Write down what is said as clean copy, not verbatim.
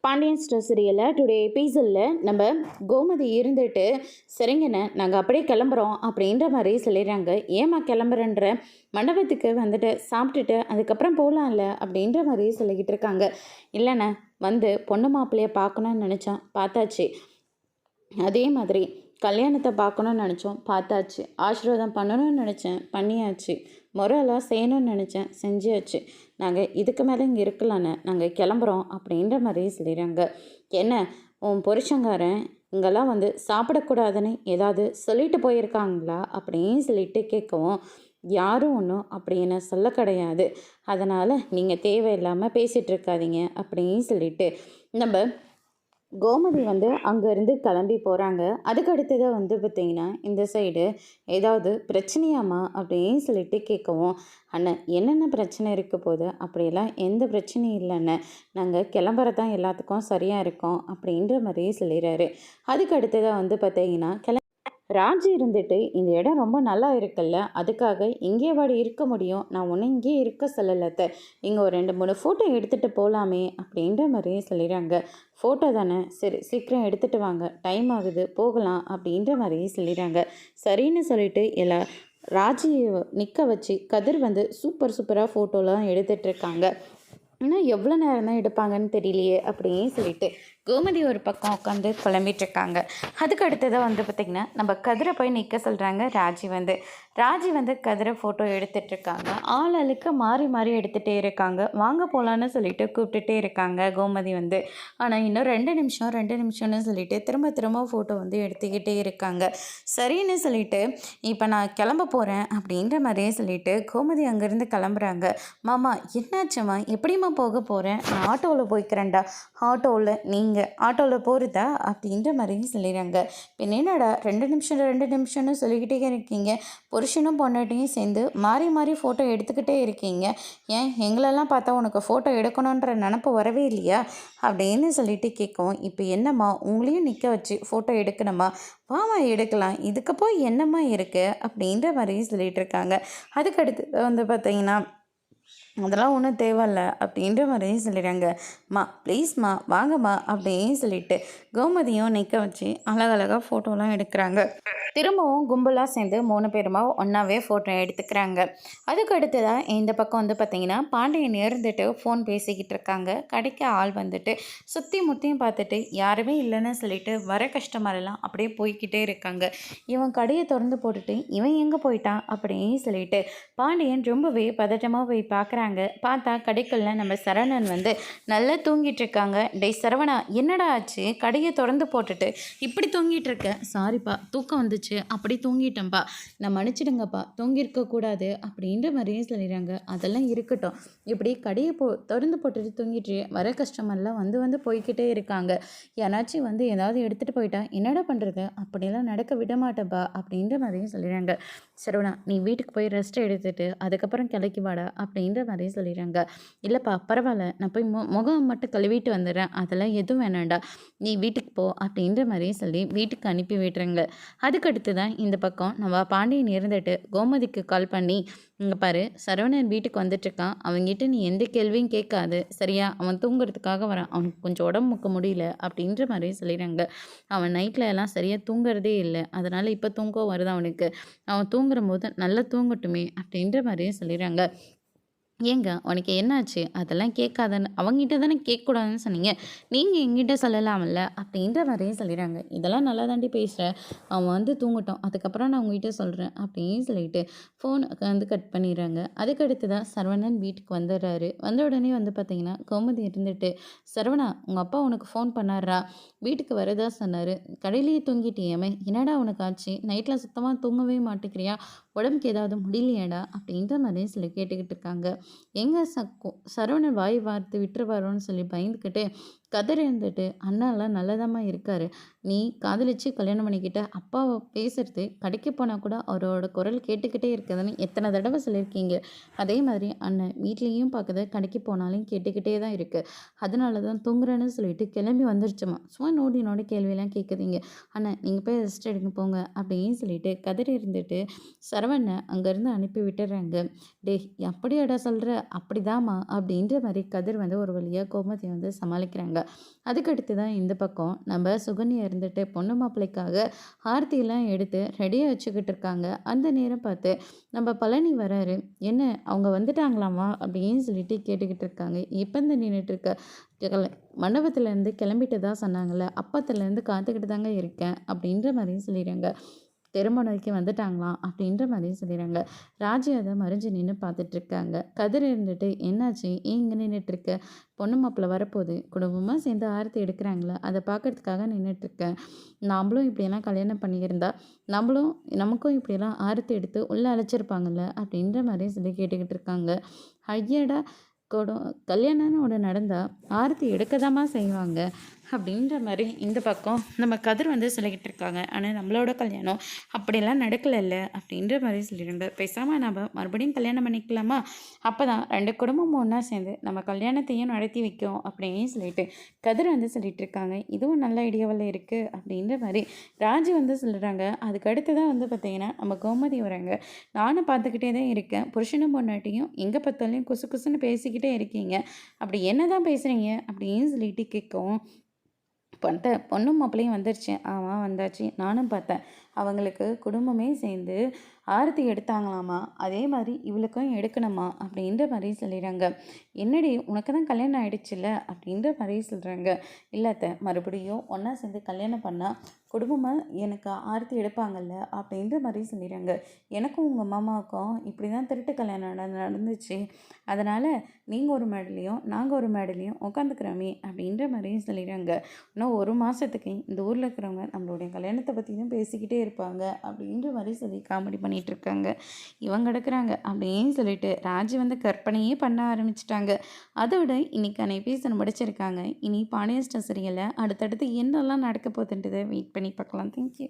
Pandian store சீரியலில் today எபிசோடில் நம்ம கோமதி இருந்துட்டு சரிங்கண்ணே நாங்கள் அப்படியே கிளம்புறோம் அப்படின்ற மாதிரி சொல்லிடுறாங்க. ஏமா கிளம்புறன்ற மண்டபத்துக்கு வந்துட்டு சாப்பிட்டுட்டு அதுக்கப்புறம் போகலாம்ல அப்படின்ற மாதிரி சொல்லிக்கிட்டு இருக்காங்க. இல்லைண்ணே வந்து பொண்ணு மாப்பிள்ளையை பார்க்கணுன்னு நினச்சோம், பார்த்தாச்சு. அதே மாதிரி கல்யாணத்தை பார்க்கணுன்னு நினச்சோம், பார்த்தாச்சு. ஆசீர்வாதம் பண்ணணும்னு நினச்சேன், பண்ணியாச்சு. முறையெல்லாம் செய்யணும்னு நினச்சேன், செஞ்சாச்சு. நாங்கள் இதுக்கு மேலே இங்கே இருக்கலான்னு நாங்கள் கிளம்புறோம் அப்படின்ற மாதிரி சொல்லிடுறாங்க. என்ன உன் புருஷங்காரன் இங்கெல்லாம் வந்து சாப்பிடக்கூடாதுன்னு ஏதாவது சொல்லிட்டு போயிருக்காங்களா அப்படின்னு சொல்லிட்டு கேட்கவும், யாரும் ஒன்றும் அப்படின்னு சொல்ல கிடையாது, அதனால் நீங்கள் தேவையில்லாமல் பேசிகிட்டு இருக்காதீங்க அப்படின்னு சொல்லிட்டு நம்ம கோமதி வந்து அங்கேருந்து கிளம்பி போகிறாங்க. அதுக்கு அடுத்ததாக வந்து பார்த்திங்கன்னா இந்த சைடு ஏதாவது பிரச்சனையாம்மா அப்படின்னு சொல்லிட்டு கேட்கவும், அண்ணன் என்னென்ன பிரச்சனை இருக்க போகுது, அப்படியெல்லாம் எந்த பிரச்சனையும் இல்லைண்ணே, நாங்கள் கிளம்புறதான் எல்லாத்துக்கும் சரியாக இருக்கோம் அப்படின்ற மாதிரியே சொல்லிடுறாரு. அதுக்கு அடுத்ததாக வந்து பார்த்திங்கன்னா ராஜி இருந்துட்டு இந்த இடம் ரொம்ப நல்லா இருக்குல்ல, அதுக்காக இங்கே வாடி இருக்க முடியும், நான் ஒன்றும் இங்கே இருக்க சொல்லலத்த, இங்கே ஒரு 2-3 ஃபோட்டோ எடுத்துகிட்டு போகலாமே அப்படின்ற மாதிரியே சொல்லிடுறாங்க. ஃபோட்டோ தானே, சரி சீக்கிரம் எடுத்துகிட்டு வாங்க, டைம் ஆகுது போகலாம் அப்படின்ற மாதிரியே சொல்லிடுறாங்க. சரின்னு சொல்லிட்டு ராஜி நிற்க வச்சு கதிர் வந்து சூப்பராக ஃபோட்டோலாம் எடுத்துகிட்ருக்காங்க. இன்னும் எவ்வளோ நேரம் தான் எடுப்பாங்கன்னு தெரியலையே அப்படின்னு சொல்லிட்டு கோமதி ஒரு பக்கம் உட்காந்து புலம்பிகிட்ருக்காங்க. அதுக்கு அடுத்ததாக வந்து பார்த்திங்கன்னா நம்ம கதிரை போய் நிற்க சொல்கிறாங்க. ராஜி வந்து கதிரை ஃபோட்டோ எடுத்துகிட்ருக்காங்க. ஆளுக்கு மாறி எடுத்துகிட்டே இருக்காங்க. வாங்க போகலான்னு சொல்லிட்டு கூப்பிட்டுட்டே இருக்காங்க கோமதி வந்து. ஆனால் இன்னும் 2 நிமிஷம்னு சொல்லிட்டு திரும்ப ஃபோட்டோ வந்து எடுத்துக்கிட்டே இருக்காங்க. சரின்னு சொல்லிட்டு இப்போ நான் கிளம்ப போகிறேன் அப்படின்ற மாதிரியே சொல்லிட்டு கோமதி அங்கேருந்து கிளம்புறாங்க. மாமா என்னாச்சும்மா, எப்படிம்மா போக போகிறேன், நான் ஆட்டோவில் போய்க்கிறேன்டா, ஆட்டோவில் நீங்கள் ஆட்டோவில் போகிறதா அப்படின்ற மாதிரியும் சொல்லிடுறாங்க. பின் என்னடா 2 நிமிஷம்னு சொல்லிக்கிட்டே இருக்கீங்க, புருஷனும் பொண்டாட்டியும் சேர்ந்து மாறி ஃபோட்டோ எடுத்துக்கிட்டே இருக்கீங்க, ஏன் எங்களெல்லாம் பார்த்தா உனக்கு ஃபோட்டோ எடுக்கணுன்ற நினப்பு வரவே இல்லையா அப்படின்னு சொல்லிட்டு கேட்கவும், இப்போ என்னம்மா உங்களையும் நிற்க வச்சு ஃபோட்டோ எடுக்கணுமா, வாமா எடுக்கலாம், இதுக்கு போய் என்னம்மா இருக்குது அப்படின்ற மாதிரியும் சொல்லிகிட்டு இருக்காங்க. அதுக்கடுத்து வந்து பார்த்தீங்கன்னா அதெல்லாம் ஒன்றும் தேவையில்ல அப்படின்ற மாதிரியும் சொல்லிடுறாங்க. மா ப்ளீஸ்மா வாங்கம்மா அப்படின்னு சொல்லிட்டு கோமதியும் நிற்க வச்சு அழகழகாக ஃபோட்டோலாம் எடுக்கிறாங்க. திரும்பவும் கும்பலாக சேர்ந்து 3 பேருமா ஒன்றாவே ஃபோட்டோ எடுத்துக்கிறாங்க. அதுக்கு அடுத்ததாக இந்த பக்கம் வந்து பார்த்திங்கன்னா பாண்டியன் இருந்துட்டு ஃபோன் பேசிக்கிட்டு இருக்காங்க. கடைக்கு ஆள் வந்துட்டு சுற்றி முற்றியும் பார்த்துட்டு யாருமே இல்லைன்னு சொல்லிட்டு வர கஸ்டமரெல்லாம் அப்படியே போய்கிட்டே இருக்காங்க. இவன் கடையை திறந்து போட்டுட்டு இவன் எங்கே போயிட்டான் அப்படின்னு சொல்லிட்டு பாண்டியன் ரொம்பவே பதட்டமாக போய் பார்க்குறாங்க. பார்த்தா கடைக்குள்ள நம்ம சரவணன் வந்து நல்லா தூங்கிட்டு இருக்காங்க. டே சரவணா என்னடா ஆச்சு, கடையை திறந்து போட்டுட்டு இப்படி தூங்கிட்டு இருக்க, சாரிப்பா தூக்கம் வந்துச்சு அப்படி தூங்கிட்டேன்ப்பா, நான் மன்னிச்சிடுங்கப்பா, தூங்கியிருக்கக்கூடாது அப்படின்ற மாதிரியே சொல்லிடுறாங்க. அதெல்லாம் இருக்கட்டும், இப்படி கடையை திறந்து போட்டுட்டு தூங்கிட்டு வர கஸ்டமர்லாம் வந்து போய்கிட்டே இருக்காங்க, யாராச்சும் வந்து ஏதாவது எடுத்துகிட்டு போயிட்டா என்னடா பண்ணுறது, அப்படிலாம் நடக்க விட மாட்டேப்பா அப்படின்ற மாதிரியும் சொல்லிடுறாங்க. சரவணா நீ வீட்டுக்கு போய் ரெஸ்ட் எடுத்துட்டு அதுக்கப்புறம் கிளக்கி வாடா அப்படின்ற மாதிரியும் சொல்லிடுறாங்க. இல்லைப்பா பரவாயில்ல, நான் போய் முகம் மட்டும் கழுவிட்டு வந்துடுறேன், அதெல்லாம் எதுவும் வேணாண்டா, நீ வீட்டுக்கு போ அப்படின்ற மாதிரியும் சொல்லி வீட்டுக்கு அனுப்பி விடுறேங்க. அதுக்கடுத்து தான் இந்த பக்கம் நம்ம பாண்டியன் இருந்துட்டு கோமதிக்கு கால் பண்ணி, இங்கே பாரு சரவணன் வீட்டுக்கு வந்துட்டுருக்கான், அவங்ககிட்ட நீ எந்த கேள்வியும் கேட்காது சரியா, அவன் தூங்குறதுக்காக வரான், அவனுக்கு கொஞ்சம் உடம்புக்கு முடியல அப்படின்ற மாதிரி சொல்லிடுறாங்க. அவன் நைட்டில் எல்லாம் சரியாக தூங்குறதே இல்லை, அதனால் இப்போ தூக்கம் வருது அவனுக்கு, அவன் தூங்குற போது நல்லா தூங்கட்டுமே அப்படின்ற மாதிரியும் சொல்லிடுறாங்க. ஏங்க உனக்கு என்னாச்சு, அதெல்லாம் கேட்காதன்னு அவங்ககிட்ட தானே கேட்கக்கூடாதுன்னு சொன்னீங்க, நீங்கள் எங்கிட்ட சொல்லலாம்ல அப்படின்ற மாதிரியும் சொல்லிடுறாங்க. இதெல்லாம் நல்லா தாண்டி பேசுகிற, அவன் வந்து தூங்கட்டும் அதுக்கப்புறம் நான் உங்ககிட்ட சொல்கிறேன் அப்படின்னு சொல்லிட்டு ஃபோன் வந்து கட் பண்ணிடுறாங்க. அதுக்கடுத்து தான் சரவணன் வீட்டுக்கு வந்துடுறாரு. வந்த உடனே வந்து பார்த்திங்கன்னா கோமதி இருந்துட்டு, சரவணா உங்கள் அப்பா உனக்கு ஃபோன் பண்ணாரா, வீட்டுக்கு வரதா சொன்னார், கடையிலேயே தூங்கிட்டியேமே, என்னடா உனக்கு ஆச்சு, நைட்டில் சுத்தமாக தூங்கவே மாட்டேங்கிறியா, உடம்புக்கு ஏதாவது முடியலையாடா அப்படின்ற மாதிரியும் சொல்லி கேட்டுக்கிட்டு இருக்காங்க. எங்கே சரவணன் வாய் வார்த்து விட்டுருவாரோன்னு சொல்லி பயந்துக்கிட்டு கதறி இருந்துட்டு, அண்ணாலாம் நல்லதாம்மா இருக்காரு, நீ காதலிச்சு கல்யாணம் பண்ணிக்கிட்ட அப்பாவை பேசுறது கடைக்கு போனால் கூட அவரோட குரல் கேட்டுக்கிட்டே இருக்குதுன்னு எத்தனை தடவை சொல்லியிருக்கீங்க, அதே மாதிரி அண்ணன் வீட்லேயும் பார்க்குறது கடைக்கு போனாலும் கேட்டுக்கிட்டே தான் இருக்குது, அதனால தான் தூங்குறேன்னு சொல்லிட்டு கிளம்பி வந்துருச்சுமா, சும்மா நோடி கேள்வியெல்லாம் கேட்குறீங்க, அண்ணன் நீங்கள் போய் ரெஸ்ட் எடுங்க போங்க அப்படின்னு சொல்லிட்டு கதறி இருந்துட்டு சரவணை அங்கேருந்து அனுப்பி விட்டுறாங்க. டேய் அப்படியாடா சொல்கிற, அப்படிதாம்மா அப்படின்ற மாதிரி கதிர் வந்து ஒரு வழியாக கோமதியை வந்து சமாளிக்கிறாங்க. அதுக்கடுத்து தான் இந்த பக்கம் நம்ம சுகன்யா இருந்துட்டு பொண்ணு மாப்பிள்ளைக்காக ஆர்த்தியெல்லாம் எடுத்து ரெடியாக வச்சுக்கிட்டு இருக்காங்க. அந்த நேரம் பார்த்து நம்ம பழனி வராரு. என்ன அவங்க வந்துட்டாங்களாமா அப்படின்னு சொல்லிட்டு கேட்டுக்கிட்டு இருக்காங்க. எப்போ இந்த நின்றுட்டு இருக்க மண்டபத்துலேருந்து கிளம்பிட்டு தான் சொன்னாங்கள்ல, அப்பத்துலேருந்து காத்துக்கிட்டு தாங்க இருக்கேன் அப்படின்ற மாதிரியும் சொல்லிடுறாங்க. திருமணைக்கு வந்துட்டாங்களாம் அப்படின்ற மாதிரியும் சொல்லிடுறாங்க. ராஜி அதை மறைஞ்சு நின்று பார்த்துட்ருக்காங்க. கதிர் இருந்துட்டு என்னாச்சு ஏன் இங்கே நின்றுட்டுருக்க, பொண்ணு மாப்பிள்ளை வரப்போகுது, குடும்பமாக சேர்ந்து ஆரத்தி எடுக்கிறாங்களே அதை பார்க்கறதுக்காக நின்றுட்டுருக்கேன். நாமளும் இப்படியெல்லாம் கல்யாணம் பண்ணியிருந்தா நமக்கும் இப்படியெல்லாம் ஆரத்தி எடுத்து உள்ளே அழைச்சிருப்பாங்கல்ல அப்படின்ற மாதிரி சொல்லி கேட்டுக்கிட்டு இருக்காங்க. ஐயடா, கொடு கல்யாணம்னு ஒன்று நடந்தால் ஆரத்தி எடுக்கதாம்மா செய்வாங்க அப்படின்ற மாதிரி இந்த பக்கம் நம்ம கதிர் வந்து சொல்லிக்கிட்டு இருக்காங்க. ஆனால் நம்மளோட கல்யாணம் அப்படியெல்லாம் நடக்கலைல்ல அப்படின்ற மாதிரி சொல்லிடுங்க. பேசாமல் நம்ம மறுபடியும் கல்யாணம் பண்ணிக்கலாமா, அப்போ தான் 2 குடும்பமும் ஒன்றா சேர்ந்து நம்ம கல்யாணத்தையும் நடத்தி வைக்கும் அப்படின்னு சொல்லிட்டு கதிர் வந்து சொல்லிட்டு இருக்காங்க. இதுவும் நல்ல ஐடியாவில் இருக்குது அப்படின்ற மாதிரி ராஜி வந்து சொல்கிறாங்க. அதுக்கு அடுத்து தான் வந்து பார்த்திங்கன்னா நம்ம கோமதி வராங்க. நானும் பார்த்துக்கிட்டே தான் இருக்கேன், புருஷனும் பொண்டாட்டியும் எங்கே பார்த்தாலும் குசு குசுன்னு பேசிக்கிட்டே இருக்கீங்க, அப்படி என்ன தான் பேசுகிறீங்க அப்படின்னு சொல்லிட்டு கேட்கும். பொண்ணும் மாப்பிள்ளையும் வந்துருச்சு. ஆமாம் வந்தாச்சு, நானும் பார்த்தேன். அவங்களுக்கு குடும்பமே சேர்ந்து ஆரத்தி எடுத்தாங்களாமா, அதே மாதிரி இவளுக்கும் எடுக்கணுமா அப்படின்ற மாதிரி சொல்லிடுறாங்க. என்னடி உனக்கு தான் கல்யாணம் ஆகிடுச்சுல்ல அப்படின்ற மாதிரி சொல்கிறாங்க. இல்லாத மறுபடியும் ஒன்றா சேர்ந்து கல்யாணம் பண்ணால் குடும்பமாக எனக்கு ஆரத்தி எடுப்பாங்கல்ல அப்படின்ற மாதிரி சொல்லிடுறாங்க. எனக்கும் உங்கள் மாமாவுக்கும் இப்படி தான் திருட்டு கல்யாணம் நடந்துச்சு, அதனால் நீங்கள் ஒரு மேடலையும் நாங்கள் ஒரு மேடலையும் உட்காந்துக்கிறோமே அப்படின்ற மாதிரியும் சொல்லிடுறாங்க. இன்னும் 1 மாதத்துக்கு இந்த ஊரில் இருக்கிறவங்க நம்மளுடைய கல்யாணத்தை பற்றி தான் பேசிக்கிட்டே இருப்பாங்க அப்படின்ற மாதிரி சொல்லி காமெடி பண்ணிகிட்ருக்காங்க. இவங்க எடுக்கிறாங்க அப்படின்னு சொல்லிட்டு ராஜி வந்து கற்பனையே பண்ண ஆரம்பிச்சிட்டாங்க. அதோட இன்றைக்கான எபிசோட் முடிச்சிருக்காங்க. இனி பாண்டியன் ஸ்டோர் சீரியலில் அடுத்தடுத்து என்னெல்லாம் நடக்க போகுதுன்றதை வெயிட் பண்ணி பார்க்கலாம். தேங்க்யூ.